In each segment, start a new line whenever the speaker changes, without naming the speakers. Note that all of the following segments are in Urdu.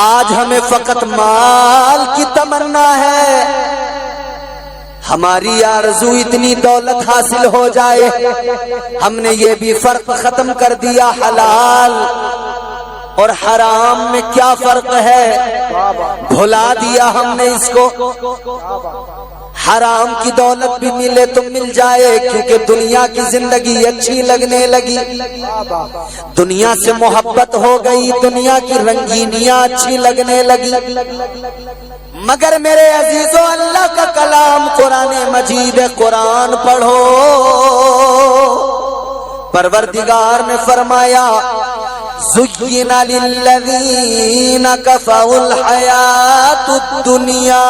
آج ہمیں فقط مال کی تمنا ہے، ہماری آرزو اتنی دولت حاصل ہو جائے، ہم نے یہ بھی فرق ختم کر دیا حلال اور حرام میں کیا فرق ہے، بھلا دیا ہم نے اس کو۔ حرام کی دولت بھی ملے تو مل جائے کیونکہ دنیا کی زندگی اچھی لگنے لگی، دنیا سے محبت ہو گئی، دنیا کی رنگینیاں اچھی لگنے لگی۔ مگر میرے عزیزو، اللہ کا کلام قرآن مجید ہے، قرآن پڑھو۔ پروردگار نے فرمایا زُيِّنَ لِلَّذِينَ كَفَرُوا الْحَيَاةُ الدُّنْيَا،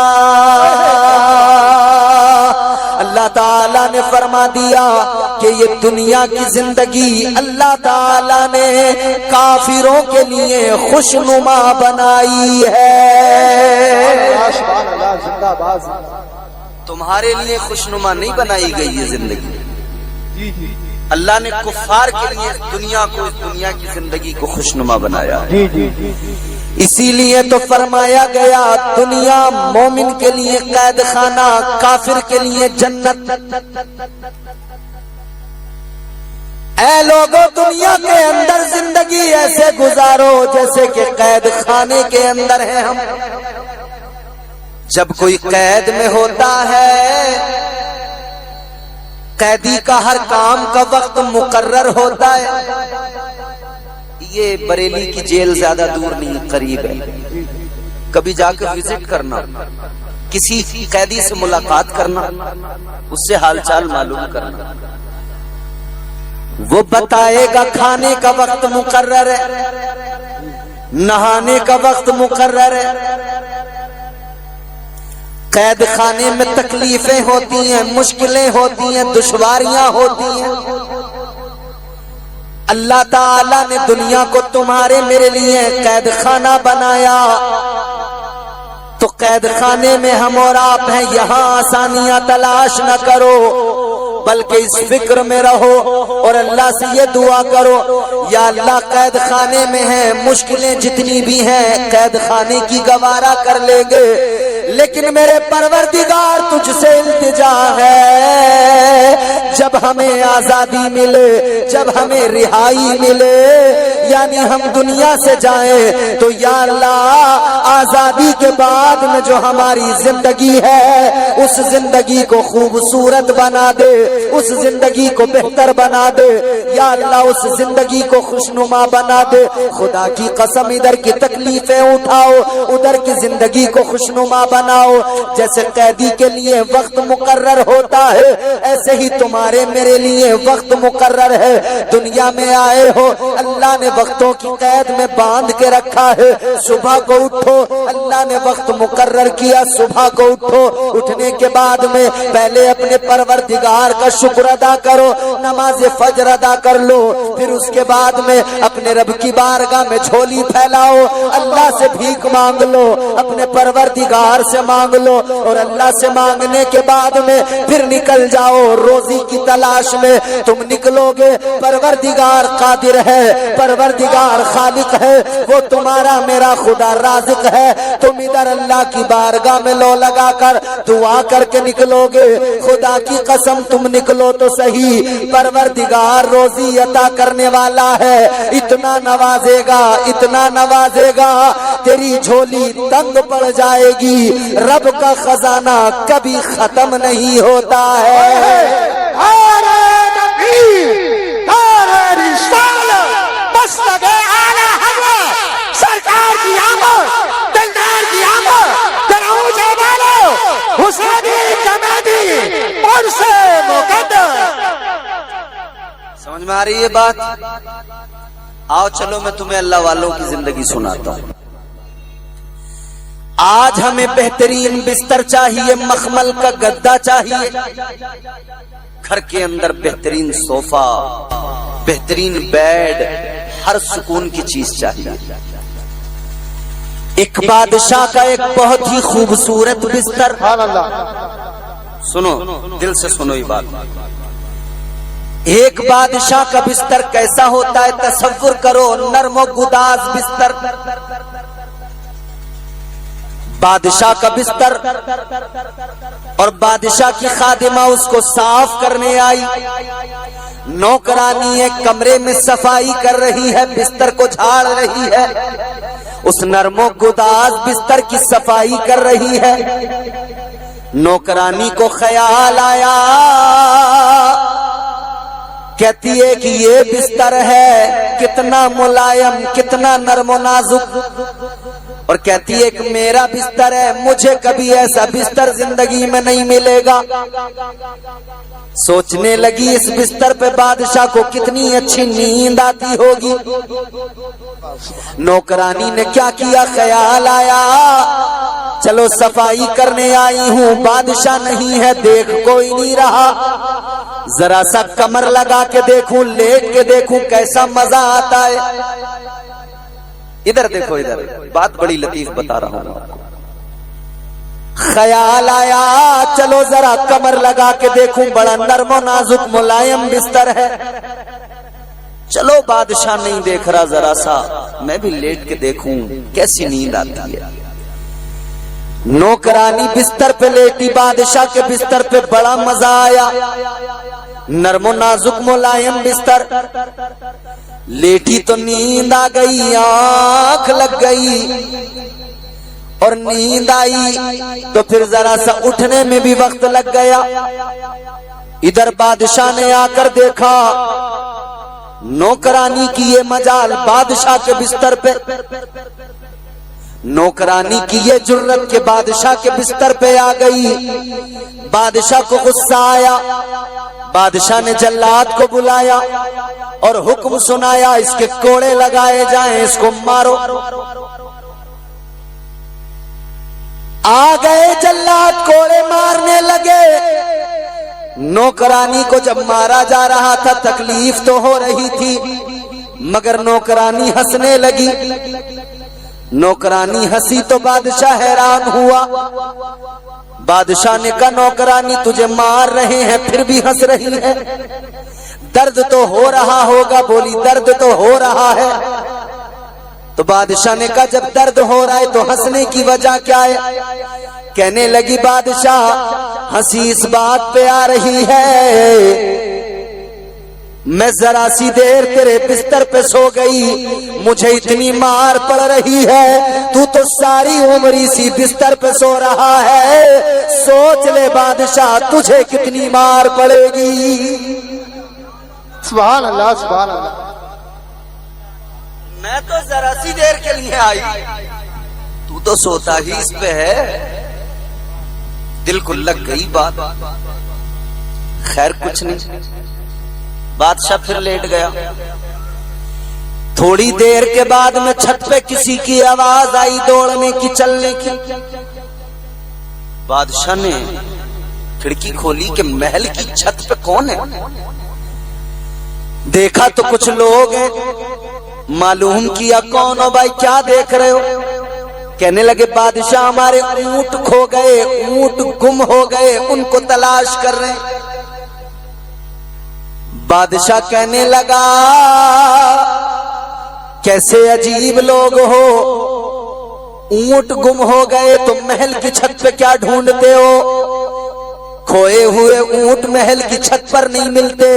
اللہ تعالیٰ نے فرما دیا کہ یہ دنیا کی زندگی اللہ تعالیٰ نے کافروں کے لیے خوشنما بنائی ہے۔ تمہارے لیے خوشنما نہیں بنائی گئی یہ زندگی، اللہ نے کفار کے لیے دنیا کی زندگی کو خوشنما بنایا ہے۔ اسی لیے تو فرمایا گیا دنیا مومن کے لیے قید خانہ، کافر کے لیے جنت۔ اے لوگوں، دنیا کے اندر زندگی ایسے گزارو جیسے کہ قید خانے کے اندر ہیں ہم۔ جب کوئی قید میں ہوتا ہے، قیدی کا ہر کام کا وقت مقرر ہوتا ہے۔ یہ بریلی کی جیل زیادہ دور نہیں، قریب ہے، کبھی جا کے وزٹ کرنا، کسی قیدی سے ملاقات کرنا، اس سے حال چال معلوم کرنا، وہ بتائے گا کھانے کا وقت مقرر ہے، نہانے کا وقت مقرر ہے۔ قید خانے میں تکلیفیں ہوتی ہیں، مشکلیں ہوتی ہیں، دشواریاں ہوتی ہیں۔ اللہ تعالیٰ نے دنیا کو تمہارے میرے لیے قید خانہ بنایا، تو قید خانے میں ہم اور آپ ہیں، یہاں آسانیاں تلاش نہ کرو، بلکہ اس فکر میں رہو اور اللہ سے یہ دعا کرو، یا اللہ قید خانے میں ہیں، مشکلیں جتنی بھی ہیں قید خانے کی گوارا کر لیں گے، لیکن میرے پروردگار تجھ سے التجا ہے، جب ہمیں آزادی ملے، جب ہمیں رہائی ملے، یعنی ہم دنیا سے جائیں تو یا اللہ آزادی کے بعد میں جو ہماری زندگی ہے اس زندگی کو خوبصورت بنا دے، اس زندگی کو بہتر بنا دے، یا اللہ اس زندگی کو خوشنما بنا دے۔ خدا کی قسم، ادھر کی تکلیفیں اٹھاؤ، ادھر کی زندگی کو خوشنما بناؤ۔ جیسے قیدی کے لیے وقت مقرر ہوتا ہے، ایسے ہی تمہارے میرے لیے وقت مقرر ہے۔ دنیا میں آئے ہو، اللہ نے وقتوں کی قید میں باندھ کے رکھا ہے۔ صبح کو اٹھو، اللہ نے وقت مقرر کیا، صبح کو اٹھو، اٹھنے کے بعد میں پہلے اپنے پروردگار کا شکر ادا کرو، نماز فجر ادا کر لو، پھر اس کے بعد میں اپنے رب کی بارگاہ میں جھولی پھیلاؤ، اللہ سے بھیک مانگ لو، اپنے پروردگار سے مانگ لو، اور اللہ سے مانگنے کے بعد میں پھر نکل جاؤ روزی کی تلاش میں۔ تم نکلو گے، پروردگار قادر ہے، پروردگار خالق ہے، وہ تمہارا میرا خدا رازق ہے۔ تم ادھر اللہ کی بارگاہ میں لو لگا کر دعا کر کے نکلو گے، خدا کی قسم تم نکلو تو صحیح، پروردگار روزی عطا کرنے والا ہے، اتنا نوازے گا، اتنا نوازے گا، تیری جھولی تنگ پڑ جائے گی۔ رب کا خزانہ کبھی ختم نہیں ہوتا ہے۔
سرکار کی آمد، دلدار کی آمد، دراؤں جے والو، حسینی کمیٹی اور سے مقدر۔
سمجھ میں آ رہی ہے بات؟ آؤ چلو میں تمہیں اللہ والوں کی زندگی سناتا ہوں۔ آج ہمیں بہترین بستر چاہیے، مخمل کا گدا چاہیے، گھر کے اندر بہترین صوفہ، بہترین بیڈ، ہر سکون کی چیز چاہیے۔ ایک بادشاہ کا ایک بہت ہی خوبصورت بستر، سنو دل سے سنو یہ بات، ایک بادشاہ کا بستر کیسا ہوتا ہے تصور کرو، نرم و گداز بستر، بادشاہ کا بستر اور بادشاہ کی خادمہ اس کو صاف کرنے آئی. نوکرانی ایک کمرے میں صفائی کر رہی ہے, بستر کو جھاڑ رہی ہے, اس نرم و گداز بستر کی صفائی کر رہی ہے. نوکرانی کو خیال آیا, کہتی ہے کہ یہ بستر ہے کتنا ملائم, کتنا نرم و نازک, اور کہتی ہے کہ میرا بستر ہے, مجھے کبھی ایسا بستر زندگی میں نہیں ملے گا. سوچنے لگی اس بستر پہ بادشاہ کو کتنی اچھی نیند آتی ہوگی. نوکرانی نے کیا کیا, خیال آیا چلو صفائی کرنے آئی ہوں, بادشاہ نہیں ہے, دیکھ کوئی نہیں رہا, ذرا سا کمر لگا کے دیکھوں, لیٹ کے دیکھوں کیسا مزہ آتا ہے. ادھر دیکھو, ادھر بات بڑی لطیف بتا رہا ہوں. خیال آیا چلو ذرا کمر لگا کے دیکھوں, بڑا نرم و نازک ملائم بستر ہے. چلو بادشاہ نہیں دیکھ رہا, ذرا سا میں بھی لیٹ کے دیکھوں کیسی نیند آتی ہے. نوکرانی بستر پہ لیٹی, بادشاہ کے بستر پہ بڑا مزہ آیا, نرم و نازک ملائم بستر. لیٹی تو نیند آ گئی, آنکھ لگ گئی, اور نیند آئی تو پھر ذرا سا اٹھنے میں بھی وقت لگ گیا. ادھر بادشاہ نے آ کر دیکھا نوکرانی کی یہ مجال بادشاہ کے بستر پہ, نوکرانی کی یہ جرت کے بادشاہ کے بستر پہ آ گئی. بادشاہ کو غصہ آیا, بادشاہ نے جلاد کو بلایا اور حکم سنایا اس کے کوڑے لگائے جائیں, اس کو مارو. آ گئے جلاد, کوڑے مارنے لگے. نوکرانی کو جب مارا جا رہا تھا تکلیف تو ہو رہی تھی, مگر نوکرانی ہنسنے لگی. نوکرانی ہنسی تو بادشاہ حیران ہوا. بادشاہ نے کہا نوکرانی تجھے مار رہے ہیں پھر بھی ہنس رہی ہے, درد تو ہو رہا ہوگا. بولی درد تو ہو رہا ہے. تو بادشاہ نے کہا جب درد ہو رہا ہے تو ہنسنے کی وجہ کیا ہے؟ کہنے لگی بادشاہ ہنسی اس بات پہ آ رہی ہے میں ذرا سی دیر تیرے بستر پہ سو گئی, مجھے اتنی مار پڑ رہی ہے, تو ساری عمر اسی بستر پہ سو رہا ہے. سوچ لے بادشاہ تجھے کتنی مار پڑے گی.
سبحان اللہ, سبحان اللہ.
میں تو ذرا سی دیر کے لیے آئی, تو سوتا ہی اس پہ ہے. دل کو لگ گئی بات, خیر کچھ نہیں. بادشاہ پھر لیٹ گیا. تھوڑی دیر کے بعد میں چھت پہ کسی کی آواز آئی دوڑنے کی, چلنے کی. بادشاہ نے کھڑکی کھولی کہ محل کی چھت پہ کون ہے. دیکھا تو کچھ لوگ ہیں. معلوم کیا کون ہو بھائی, کیا دیکھ رہے ہو؟ کہنے لگے بادشاہ ہمارے اونٹ کھو گئے, اونٹ گم ہو گئے, ان کو تلاش کر رہے ہیں. بادشاہ کہنے لگا کیسے عجیب لوگ ہو, اونٹ گم ہو گئے تو محل کی چھت پہ کیا ڈھونڈتے ہو؟ کھوئے ہوئے اونٹ محل کی چھت پر نہیں ملتے.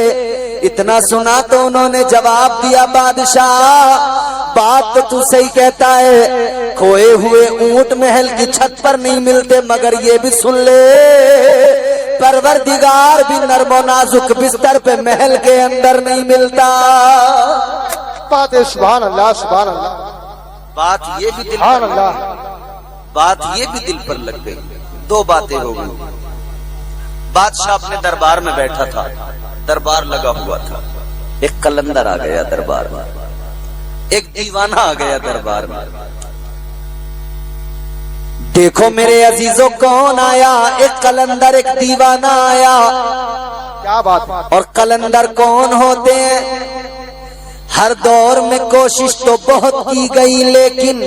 اتنا سنا تو انہوں نے جواب دیا بادشاہ بات تو صحیح کہتا ہے, کھوئے ہوئے اونٹ محل کی چھت پر نہیں ملتے, مگر یہ بھی سن لے پروردگار بھی نرم و نازک بستر پہ محل کے اندر نہیں ملتا.
بات ہے سبحان اللہ, سبحان اللہ.
بات یہ بھی دل
سبحان اللہ,
بات یہ بھی دل پر لگ گئی. دو باتیں ہو گئی. بادشاہ اپنے دربار میں بیٹھا تھا, دربار لگا ہوا تھا. ایک قلندر آ گیا دربار میں, ایک دیوانہ آ گیا دربار میں. دیکھو میرے عزیزوں کون آیا, ایک قلندر ایک دیوانہ آیا.
کیا بات.
اور قلندر کون ہوتے ہیں؟ ہر دور میں کوشش تو بہت کی گئی لیکن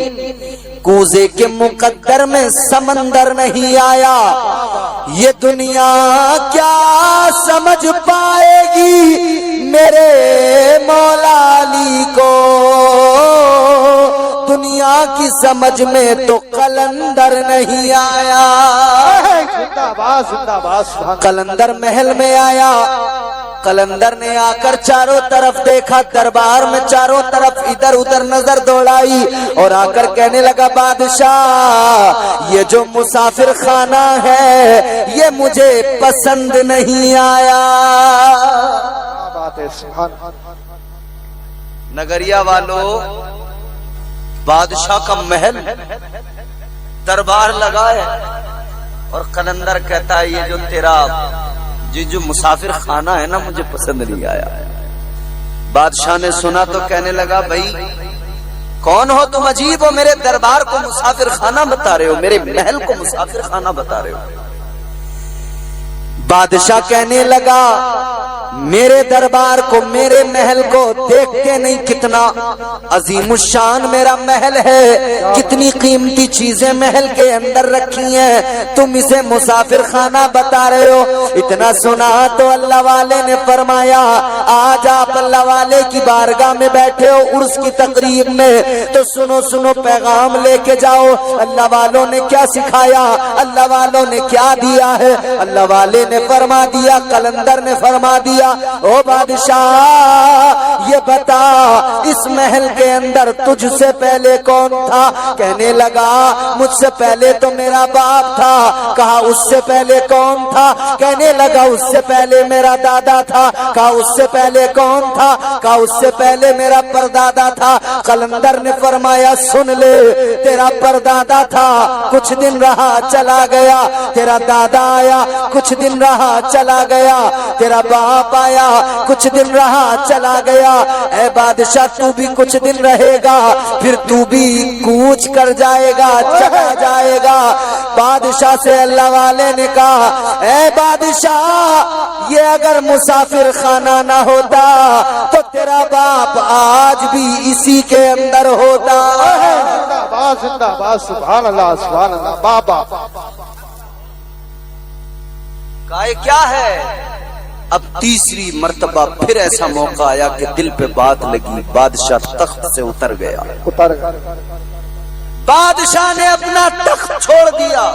کوزے کے مقدر میں سمندر نہیں آیا. یہ دنیا کیا سمجھ پائے گی میرے مولا علی کو, دنیا کی سمجھ میں تو قلندر نہیں آیا.
زندہ باد زندہ باد سبحان.
قلندر محل میں آیا. قلندر نے آ کر چاروں طرف دیکھا, دربار میں چاروں طرف ادھر ادھر نظر دوڑائی اور آ کر کہنے لگا بادشاہ یہ جو مسافر خانہ ہے یہ مجھے پسند نہیں آیا.
بات ہے سبحان.
نگریا والو, بادشاہ کا محل دربار لگا ہے اور قلندر کہتا ہے یہ جو تیرا جو مسافر خانہ ہے نا مجھے پسند نہیں آیا. بادشاہ نے سنا تو کہنے لگا بھائی کون ہو تم, عجیب ہو, میرے دربار کو مسافر خانہ بتا رہے ہو, میرے محل کو مسافر خانہ بتا رہے ہو. بادشاہ کہنے لگا میرے دربار کو میرے محل کو دیکھتے نہیں کتنا عظیم الشان میرا محل ہے, کتنی قیمتی چیزیں محل کے اندر رکھی ہیں, تم اسے مسافر خانہ بتا رہے ہو. اتنا سنا تو اللہ والے نے فرمایا آج آپ اللہ والے کی بارگاہ میں بیٹھے ہو عرس کی تقریب میں, تو سنو سنو پیغام لے کے جاؤ. اللہ والوں نے کیا سکھایا, اللہ والوں نے کیا دیا ہے. اللہ والے نے فرما دیا, قلندر نے فرما دیا او بادشاہ یہ بتا اس محل کے اندر تجھ سے پہلے کون تھا. کہنے لگا مجھ سے پہلے تو میرا باپ تھا. کہا اس سے پہلے کون تھا. کہنے لگا اس سے پہلے میرا دادا تھا. کہا اس سے پہلے کون تھا. کہا اس سے پہلے میرا پردادا تھا. قلندر نے فرمایا سن لے, تیرا پردادا تھا کچھ دن رہا چلا گیا, تیرا دادا آیا کچھ دن رہا چلا گیا, تیرا باپ آیا کچھ دن رہا چلا گیا. اے بادشاہ تو بھی کچھ دن رہے گا, پھر تو بھی کوچ کر جائے گا, چلا جائے گا. بادشاہ سے اللہ والے نے کہا اے بادشاہ یہ اگر مسافر خانہ نہ ہوتا تو تیرا باپ آج بھی اسی کے اندر ہوتا.
زندہ باد زندہ باد سبحان اللہ سبحان اللہ. بابا
کہا کیا ہے. اب تیسری مرتبہ پھر ایسا موقع آیا کہ دل پہ بات لگی, بادشاہ تخت سے اتر گیا.
اتر گیا.
بادشاہ نے اپنا تخت چھوڑ دیا.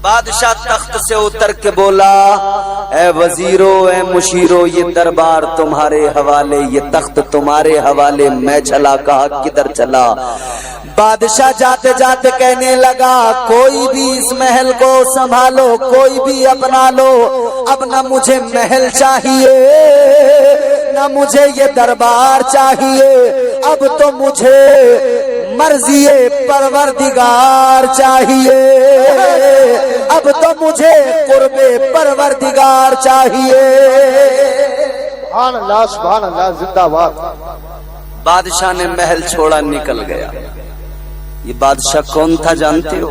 بادشاہ تخت سے اتر کے بولا اے وزیرو اے مشیرو یہ دربار تمہارے حوالے, یہ تخت تمہارے حوالے, میں چلا. کہا کدھر چلا. بادشاہ جاتے جاتے کہنے لگا کوئی بھی اس محل کو سنبھالو, کوئی بھی اپنا لو. اب نہ مجھے محل چاہیے نہ مجھے یہ دربار چاہیے, اب تو مجھے مرضی پروردگار چاہیے, اب تو مجھے قرب پروردگار چاہیے.
سبحان اللہ سبحان اللہ زندہ باد.
بادشاہ نے محل چھوڑا نکل گیا. یہ بادشاہ کون تھا جانتے ہو؟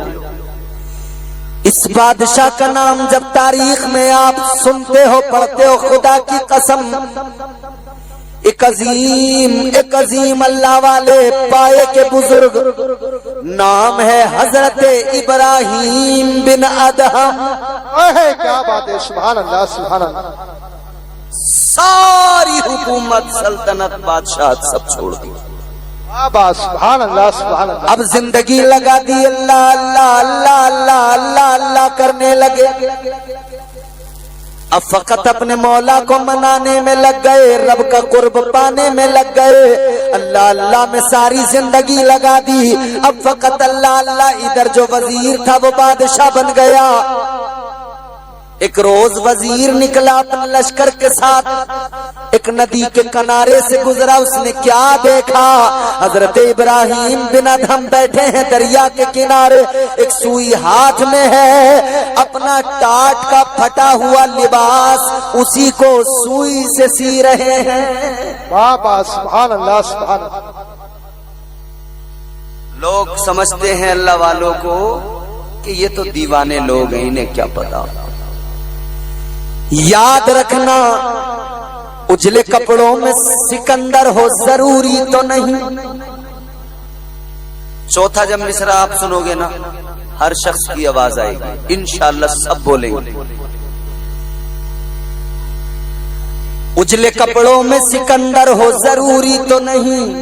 اس بادشاہ کا نام جب تاریخ میں آپ سنتے ہو پڑھتے ہو خدا کی قسم ایک عظیم اللہ والے پائے کے بزرگ نام ہے حضرت ابراہیم بن ادہم.
کیا بات ہے سبحان اللہ سبحان اللہ.
ساری حکومت سلطنت بادشاہت سب چھوڑ دی.
سبحان اللہ سبحان اللہ.
اب زندگی لگا دی اللہ اللہ اللہ اللہ اللہ اللہ کرنے لگے. اب فقط اپنے مولا کو منانے میں لگ گئے, رب کا قرب پانے میں لگ گئے. اللہ اللہ میں ساری زندگی لگا دی. اب فقط اللہ اللہ. ادھر جو وزیر تھا وہ بادشاہ بن گیا. ایک روز وزیر نکلا اپنے لشکر کے ساتھ, ایک ندی کے کنارے سے گزرا. اس نے کیا دیکھا, حضرت ابراہیم بن ادہم بیٹھے ہیں دریا کے کنارے, ایک سوئی ہاتھ میں ہے, اپنا ٹاٹ کا پھٹا ہوا لباس اسی کو سوئی سے سی رہے ہیں.
بابا سبحان اللہ سبحان اللہ.
لوگ سمجھتے ہیں اللہ والوں کو کہ یہ تو دیوانے لوگ ہیں, انہیں کیا پتا. یاد رکھنا اجلے کپڑوں میں سکندر ہو ضروری تو نہیں. چوتھا جب مصرع آپ سنو گے نا ہر شخص کی آواز آئے گی, انشاءاللہ سب بولیں گے. اجلے کپڑوں میں سکندر ہو ضروری تو نہیں,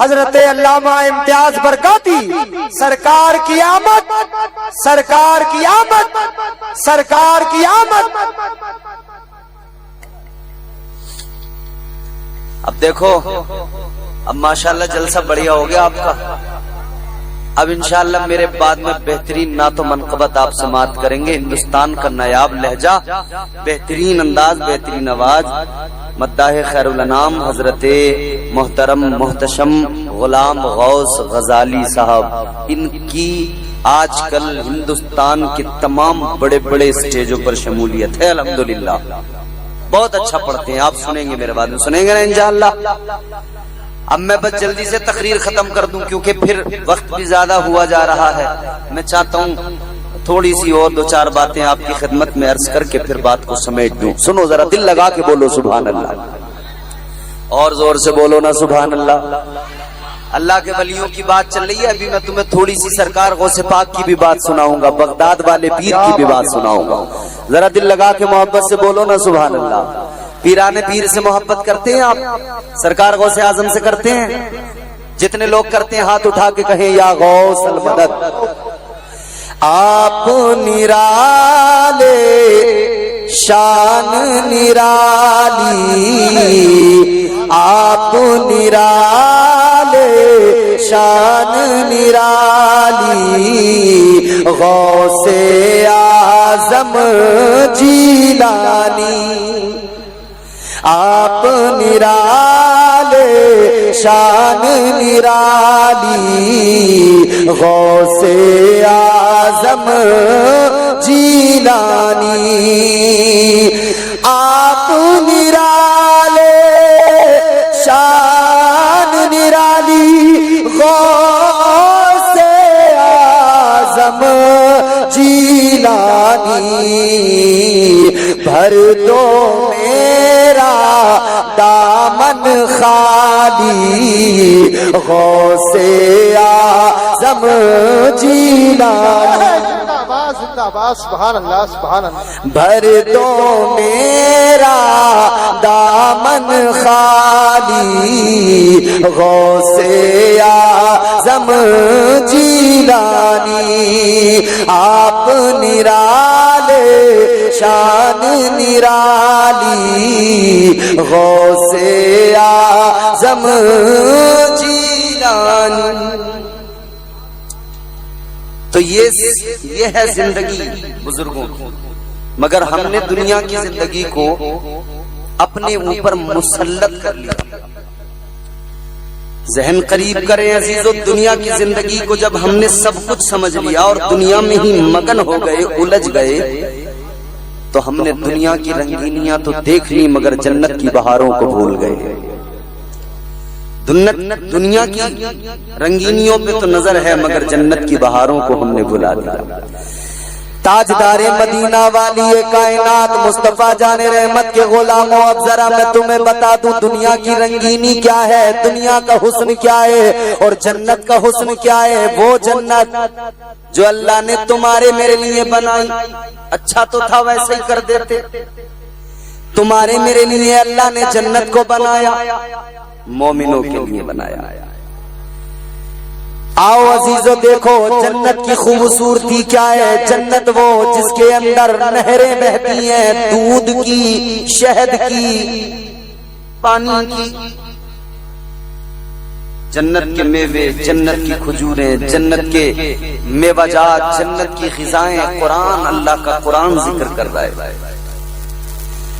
حضرت علامہ امتیاز برکاتی سرکار کی آمد، سرکار کی آمد، سرکار کی آمد۔ اب دیکھو، اب ماشاءاللہ جلسہ بڑھیا ہو گیا آپ کا۔ اب انشاءاللہ میرے بعد میں بہترین نعت و منقبت آپ سماعت کریں گے۔ ہندوستان کا نایاب لہجہ، بہترین انداز، بہترین آواز، مداح خیر الانام حضرت محترم محتشم غلام غوث غزالی صاحب۔ ان کی آج کل ہندوستان کے تمام بڑے بڑے اسٹیجوں پر شمولیت ہے الحمدللہ۔ بہت اچھا پڑھتے ہیں، آپ سنیں گے میرے بعد میں، سنیں گے نا انشاءاللہ۔ اب میں بس جلدی سے تقریر ختم کر دوں کیونکہ پھر وقت بھی زیادہ ہوا جا رہا ہے۔ میں چاہتا ہوں تھوڑی سی اور دو چار باتیں آپ کی خدمت میں عرض کر کے پھر بات کو سمیٹ دوں۔ سنو ذرا، دل لگا کے بولو سبحان اللہ، اور زور سے بولو نا سبحان اللہ۔ اللہ کے ولیوں کی بات چل رہی ہے، ابھی میں تمہیں تھوڑی سی سرکار غوث پاک کی بھی بات سناؤں گا، بغداد والے پیر کی بھی بات سناؤں گا۔ ذرا دل لگا کے محبت سے بولو نا سبحان اللہ۔ پیران پیر سے محبت کرتے ہیں آپ؟ سرکار غوث اعظم سے کرتے ہیں؟ جتنے لوگ کرتے ہیں ہاتھ اٹھا کے کہیں یا غوث المدد۔ آپ نرالے شان نرالی، آپ نرالے شان نرالی، غوث اعظم جیلانی۔ آپ نرالے شان نرالی، غوث اعظم جیلانی۔ آپ نرالے شان نرالی، غوث اعظم جیلانی۔ بھر دو میرا دامن خالی، غوث اعظم جیلانی۔
زندہ باد، سبحان اللہ سبحان اللہ۔
بھر دو میرا دامن خالی، غوث اعظم جیلانی۔ آپ نرالے شان نرالی، غوث اعظم جیلانی۔ تو یہ ہے زندگی بزرگوں کی، مگر ہم نے دنیا کی زندگی کو اپنے اوپر مسلط کر لیا۔ ذہن قریب کریں عزیزو، دنیا کی زندگی کو جب ہم نے سب کچھ سمجھ لیا اور دنیا میں ہی مگن ہو گئے، الجھ گئے، تو ہم نے دنیا کی رنگینیاں تو دیکھ لی مگر جنت کی بہاروں کو بھول گئے۔ دنیا کی رنگینیوں پہ تو نظر ہے مگر جنت کی بہاروں کو ہم نے بھلا دیا۔ تاجدار مدینہ والی کائنات مصطفیٰ جان رحمت کے غلاموں، اب ذرا میں تمہیں بتا دوں دنیا کی رنگینی کیا ہے، دنیا کا حسن کیا ہے اور جنت کا حسن کیا ہے۔ وہ جنت جو اللہ نے تمہارے میرے لیے بنائی، اچھا تو تھا ویسے ہی کر دیتے۔ تمہارے میرے لیے اللہ نے جنت کو بنایا، مومنوں کے لیے بنایا۔ آؤ عزیزو دیکھو جنت کی خوبصورتی کیا ہے۔ جنت وہ جس کے اندر نہریں بہتی ہیں، دودھ کی، شہد کی، پانی کی۔ جنت کے میوے، جنت کی کھجوریں، جنت کے میوہ جات، جنت کی غذائیں، قرآن، اللہ کا قرآن ذکر کر رہا ہے۔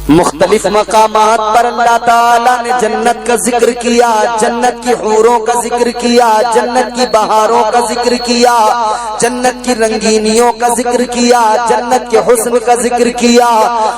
مختلف مقامات پر اللہ تعالیٰ نے جنت کا ذکر کیا، جنت کی حوروں کا ذکر کیا، جنت کی بہاروں کا ذکر کیا، جنت کی رنگینیوں کا ذکر کیا، جنت کے حسن کا ذکر کیا۔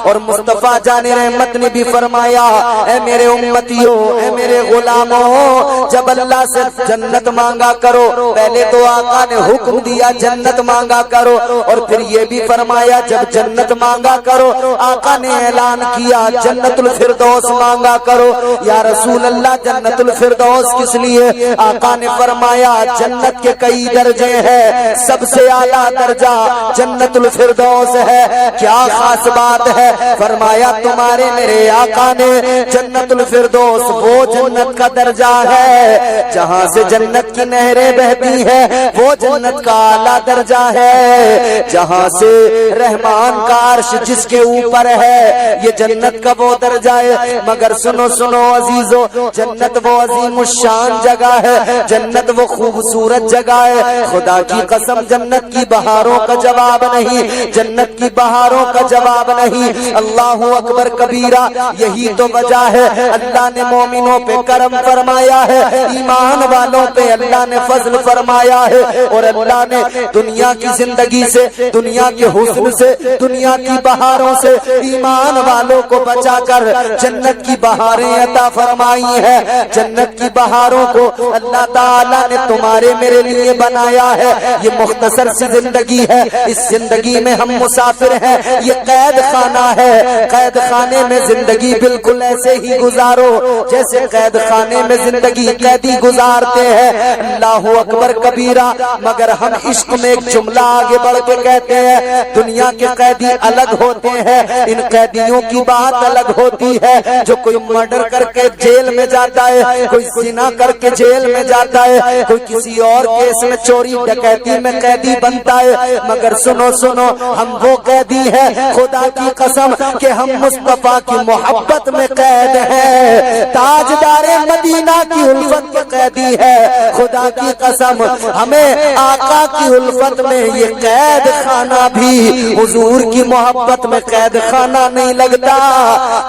اور مصطفیٰ جان رحمت نے بھی فرمایا، اے میرے امتیوں، اے میرے غلاموں، جب اللہ سے جنت مانگا کرو، پہلے تو آقا نے حکم دیا جنت مانگا کرو، اور پھر یہ بھی فرمایا جب جنت مانگا کرو، آقا نے اعلان کیا کیا جنت الفردوس مانگا کرو۔ یا رسول اللہ جنت الفردوس کس لیے؟ آقا نے فرمایا جنت کے کئی درجے ہیں، سب سے اعلیٰ درجہ جنت الفردوس ہے۔ کیا خاص بات ہے؟ فرمایا تمہارے میرے آقا نے جنت الفردوس وہ جنت کا درجہ ہے جہاں سے جنت کی نہریں بہتی ہیں، وہ جنت کا اعلیٰ درجہ ہے جہاں سے رحمان کا عرش جس کے اوپر ہے، یہ جنت کا وہ درجہ ہے۔ مگر سنو سنو عزیزو، جنت وہ عظیم الشان جگہ ہے، جنت وہ خوبصورت جگہ ہے۔ خدا کی قسم جنت کی بہاروں کا جواب نہیں، جنت کی بہاروں کا جواب نہیں۔ اللہ اکبر کبیرہ، یہی تو وجہ ہے اللہ نے مومنوں پہ کرم فرمایا ہے، ایمان والوں پہ اللہ نے فضل فرمایا ہے، اور اللہ نے دنیا کی زندگی سے، دنیا کے حسن سے، دنیا کی بہاروں سے ایمان والوں کو بچا کر جنت کی بہاریں عطا فرمائی ہے۔ جنت کی بہاروں کو اللہ تعالیٰ نے تمہارے میرے لیے بنایا ہے۔ یہ مختصر سی زندگی ہے، اس زندگی میں ہم مسافر ہیں، یہ قید خانہ ہے۔ قید خانے میں زندگی بالکل ایسے ہی گزارو جیسے قید خانے میں زندگی قیدی گزارتے ہیں۔ اللہ اکبر کبیرہ، مگر ہم عشق میں ایک جملہ آگے بڑھ کے کہتے ہیں دنیا کے قیدی الگ ہوتے ہیں، ان قیدیوں کی بات الگ ہوتی ہے جو کوئی مرڈر کر کے جیل میں جاتا ہے، کوئی زنا کر کے جیل میں جاتا ہے، کوئی کسی اور کیس میں چوری ڈکیتی میں قیدی بنتا ہے۔ مگر سنو سنو، ہم وہ قیدی ہیں خدا کی قسم کہ ہم مصطفیٰ کی محبت میں قید ہیں، تاجدار مدینہ کی الفت کے قیدی ہے۔ خدا کی قسم ہمیں آقا کی الفت میں یہ قید خانہ بھی حضور کی محبت میں قید خانہ نہیں لگتا،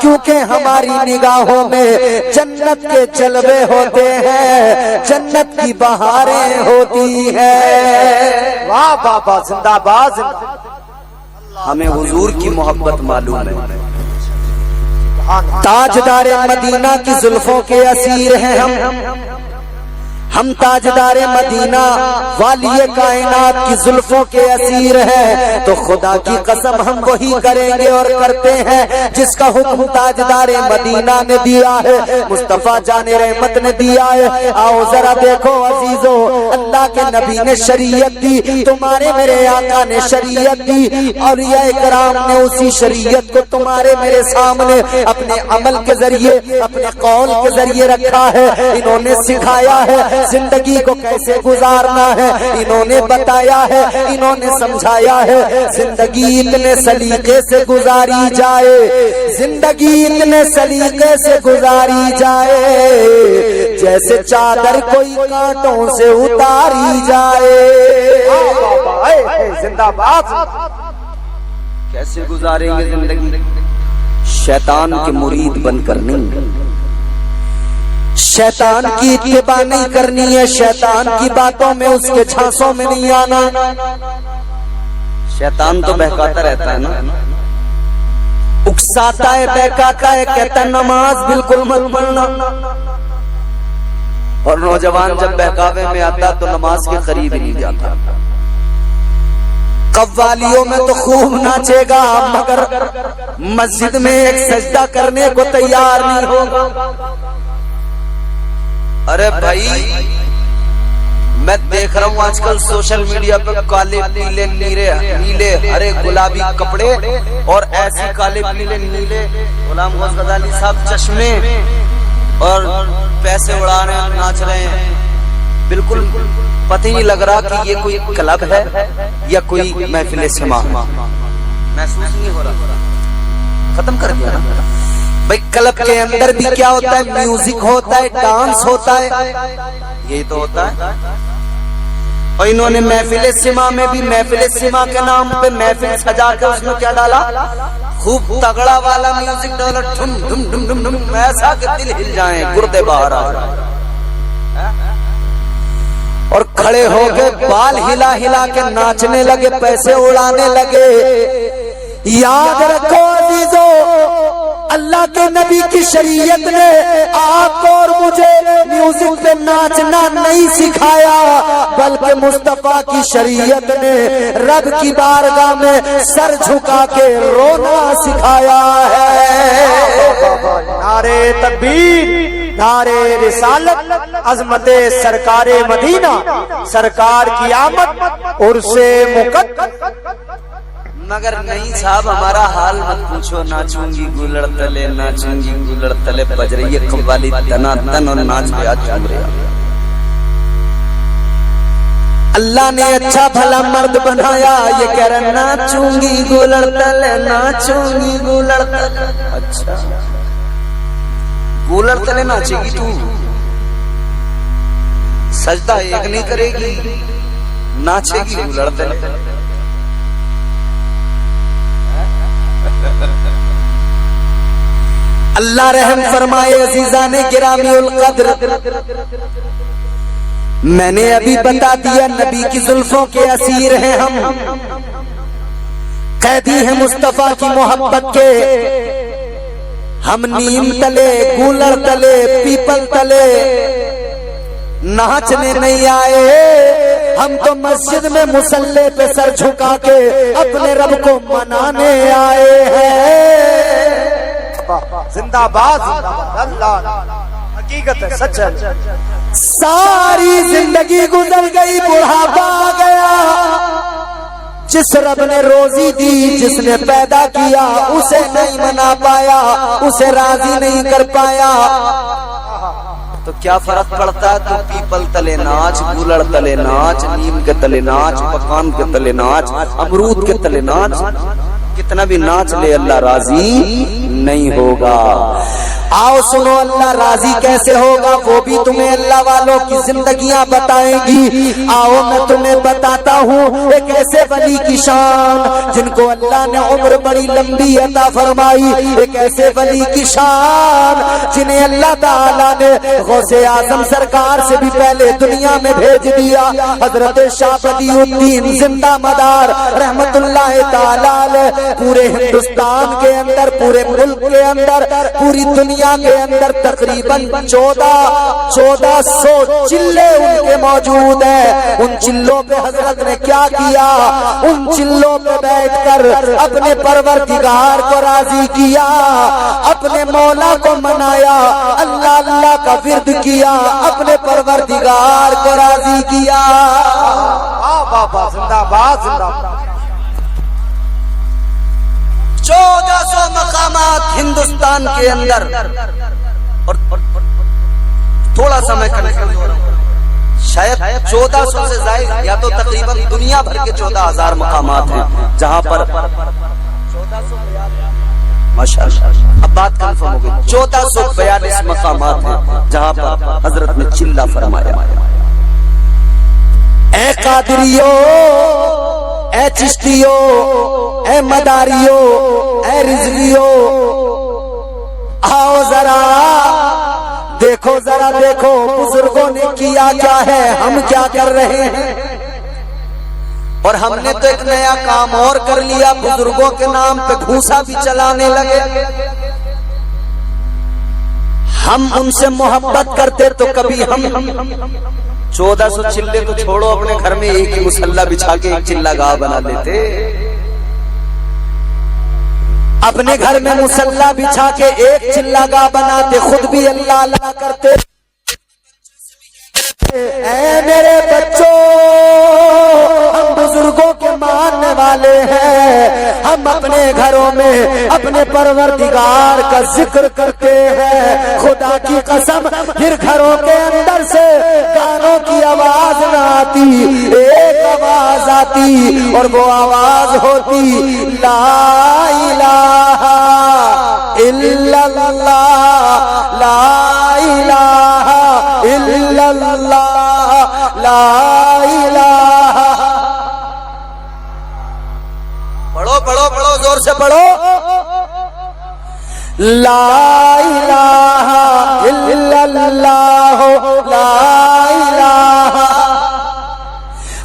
کیونکہ ہماری نگاہوں میں جنت کے جلوے ہوتے ہیں، جنت کی بہاریں ہوتی ہیں۔
واہ بابا زندہ باد۔
ہمیں حضور کی محبت معلوم ہے، تاجدار مدینہ کی زلفوں کے اسیر ہیں ہم تاجدار مدینہ والی کائنات کی زلفوں کے اسیر ہیں، تو خدا کی قسم ہم وہی کریں گے اور کرتے ہیں جس کا حکم تاجدار مدینہ نے دیا ہے، مصطفیٰ جان رحمت نے دیا ہے۔ آؤ ذرا دیکھو عزیزو، اللہ کے نبی نے شریعت دی، تمہارے میرے آقا نے شریعت دی، اولیاء کرام نے اسی شریعت کو تمہارے میرے سامنے اپنے عمل کے ذریعے، اپنے قول کے ذریعے رکھا ہے۔ انہوں نے سکھایا ہے زندگی کو کیسے گزارنا ہے، انہوں نے بتایا ہے، انہوں نے سمجھایا ہے۔ زندگی اتنے سلیقے سے گزاری جائے، زندگی اتنے سلیقے سے گزاری جائے جیسے چادر کوئی کانٹوں سے اتاری جائے۔
زندہ باد۔
کیسے گزاریں گے زندگی؟ شیطان کے مرید بن کر نہیں، شیطان کی اتباع نہیں کرنی ہے، شیطان کی باتوں میں، اس کے جھانسوں میں نہیں آنا۔ شیطان تو بہکاتا رہتا ہے نا، اکساتا ہے، بہکاتا ہے، کہتا ہے نماز بالکل مت پڑھنا، اور نوجوان جب بہکاوے میں آتا تو نماز کے قریب ہی نہیں جاتا۔ قوالیوں میں تو خوب ناچے گا مگر مسجد میں ایک سجدہ کرنے کو تیار نہیں ہوگا۔ ارے بھائی میں دیکھ رہا ہوں آج کل سوشل میڈیا پہ کالے پیلے نیلے ہرے گلابی کپڑے اور ایسی کالے پیلے نیلے غلام غوث غزالی صاحب چشمے اور پیسے اڑا رہے ہیں، ناچ رہے ہیں، بالکل پتہ ہی نہیں لگ رہا کہ یہ کوئی کلب ہے یا کوئی محفل سماع، محسوس نہیں ہو رہا۔ ختم کر دیا نا بھائی، کلب کے اندر بھی کیا ہوتا ہے؟ میوزک ہوتا ہے، ڈانس ہوتا ہے، یہی تو ہوتا ہے۔ اور انہوں نے محفل سماع میں بھی محفل سماع کے نام پہ محفل سجا کے اس میں کیا ڈالا؟ خوب تگڑا والا میوزک ڈالا، ڈھم ڈھم ڈھم ڈھم ڈھم، ایسا کہ دل ہل جائیں، گردے باہر آ جائیں، اور کھڑے ہو کے بال ہلا ہلا کے ناچنے لگے، پیسے اڑانے لگے۔ یاد رکھو عزیزو، اللہ کے نبی کی شریعت نے آپ کو اور مجھے میوزک پہ ناچنا نہیں سکھایا، بلکہ مصطفیٰ کی شریعت نے رب کی بارگاہ میں سر جھکا کے رونا سکھایا ہے۔
نعرے تکبیر، نعرے رسالت، عظمت سرکار مدینہ، سرکار کی آمد عرس مقدس۔
مگر نہیں صاحب ہمارا حال مت پوچھو، ناچوں گی گولڑ تلے، ناچوں گی گولڑ تلے، بج رہی ہے قوالی تنا تن اور ناچ پہ آج چوم رہا۔ اللہ نے اچھا بھلا مرد بنایا، یہ کہہ رہا ناچوں گی گولڑ تلے، ناچوں گی گولڑ تلے۔ اچھا گولڑ تلے ناچے گی تو، سجدہ ایک نہیں کرے گی، ناچے گی گولڑ تلے۔ اللہ رحم فرمائے عزیزان گرامی القدر، میں نے ابھی بتا دیا نبی کی زلفوں کے اسیر ہیں ہم، قیدی ہیں مصطفیٰ کی محبت کے، ہم نیم تلے، گولڑ تلے، پیپل تلے ناچنے نہیں آئے، ہم تو مسجد میں مصلی پہ سر جھکا کے اپنے رب کو منانے آئے ہیں۔
زندہ باد، اللہ حقیقت ہے، سچ ہے۔
ساری زندگی گزر گئی، بڑھاپا آ گیا، جس رب نے روزی دی، جس نے پیدا کیا، اسے نہیں منا پایا، اسے راضی نہیں کر پایا، تو کیا فرق پڑتا ہے؟ تو پیپل تلے ناچ، گولڑ تلے ناچ، نیم کے تلے ناچ، پکان کے تلے ناچ، امرود کے تلے ناچ، کتنا بھی ناچ لے اللہ راضی نہیں ہوگا۔ آؤ سنو اللہ راضی کیسے ہوگا، وہ بھی تمہیں اللہ والوں کی زندگیاں بتائیں گی۔ آؤ میں تمہیں بتاتا ہوں ایک ایسے ولی کی شان جن کو اللہ نے عمر بڑی لمبی عطا فرمائی، ایک ایسے ولی کی شان جنہیں اللہ تعالیٰ نے غوث اعظم سرکار سے بھی پہلے دنیا میں بھیج دیا، حضرت شاہ بدیع الدین زندہ مدار رحمت اللہ تعالیٰ علیہ۔ پورے ہندوستان کے اندر، پورے ملک کے اندر، پوری دنیا کے اندر تقریباً 1400 چلے ان کے موجود ہیں۔ ان چلوں پہ حضرت نے کیا کیا؟ ان چلوں پہ بیٹھ کر اپنے پروردگار کو راضی کیا، اپنے مولا کو منایا، اللہ اللہ کا ورد کیا، اپنے پروردگار کو راضی کیا۔
بابا زندہ باد، زندہ باد۔
1400 مقامات ہندوستان کے اندر، اور تھوڑا سا میں کنفیوز ہو رہا ہوں، شاید 1400 سے زائد یا تو تقریباً دنیا بھر کے 14000 مقامات ہیں جہاں پر ماشاءاللہ اب بات کنفرم ہو گئی، 1442 مقامات ہیں جہاں پر حضرت نے چلہ فرمایا۔ اے قادریو، اے چشتیو، اے مداریو، اے رضویو، آؤ ذرا دیکھو، ذرا دیکھو بزرگوں نے کیا کیا ہے، ہم کیا کر رہے ہیں۔ اور ہم نے تو ایک نیا کام اور کر لیا، بزرگوں کے نام پہ گھوسا بھی چلانے لگے۔ ہم ان سے محبت کرتے تو کبھی ہم 1400 چلے تو چھوڑو، اپنے گھر میں ایک ہی مصلی بچھا کے ایک چلہ گاہ بنا لیتے، اپنے گھر میں مصلی بچھا کے ایک چلہ گاہ بناتے، خود بھی اللہ اللہ کرتے۔ اے میرے بچوں، ہم بزرگوں کے ماننے والے ہیں، ہم اپنے گھروں میں اپنے پروردگار کا ذکر کرتے ہیں، خدا کی قسم پھر گھروں کے اندر سے گانوں کی آواز نہ آتی، ایک آواز آتی اور وہ آواز ہوتی لا الہ الا اللہ، لا الہ الا اللہ، لا الہ۔ پڑھو پڑھو پڑھو، زور سے پڑھو، لا الہ الا اللہ، لا الہ۔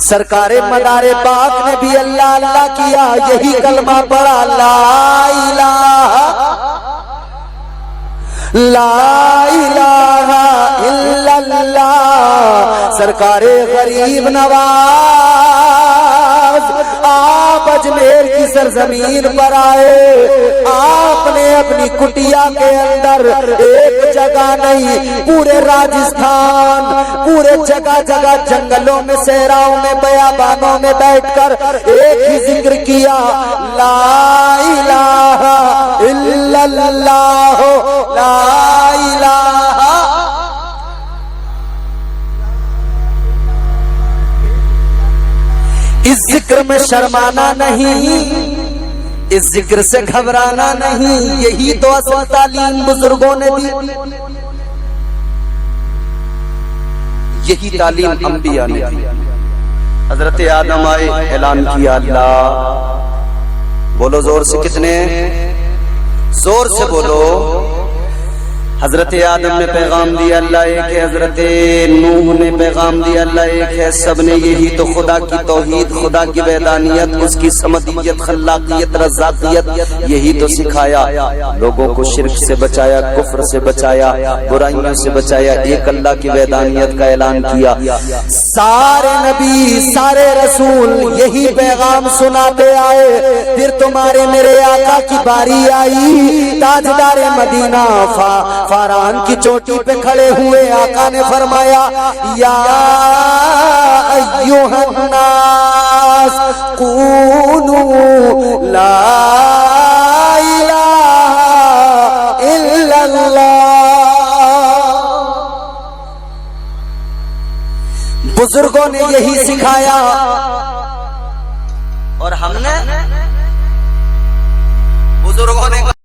سرکار مدار پاک نے بھی اللہ اللہ کیا، یہی کلمہ پڑھا، لا الہ لا الہ الا اللہ سرکار غریب نواز آپ اجمیر کی سرزمین پر آئے آپ نے اپنی کٹیا کے اندر ایک جگہ نہیں پورے راجستھان پورے جگہ جگہ جنگلوں میں صحراؤں میں بیابانوں میں بیٹھ کر ایک ہی ذکر کیا لا الہ الا اللہ لا الہ اس ذکر میں شرمانا نہیں اس ذکر سے گھبرانا نہیں یہی تو اصل تعلیم بزرگوں نے دی یہی تعلیم انبیاء نے دی حضرت آدم آئے اعلان کیا اللہ بولو زور سے کتنے زور سے بولو حضرت آدم نے پیغام دیا اللہ ایک ہے حضرت نوح نے پیغام دیا اللہ ایک ہے سب نے یہی تو خدا کی توحید خدا کی وحدانیت اس کی صمدیت خلاقیت رزاقیت یہی تو سکھایا لوگوں کو شرک سے بچایا کفر سے بچایا برائیوں سے بچایا ایک اللہ کی وحدانیت کا اعلان کیا سارے نبی سارے رسول یہی پیغام سناتے آئے پھر تمہارے میرے آقا کی باری آئی تاجدار مدینہ فاران کی چوٹی پہ کھڑے ہوئے آقا نے فرمایا یا ایھا الناس قولوا لا الہ الا اللہ بزرگوں نے یہی سکھایا اور ہم نے بزرگوں نے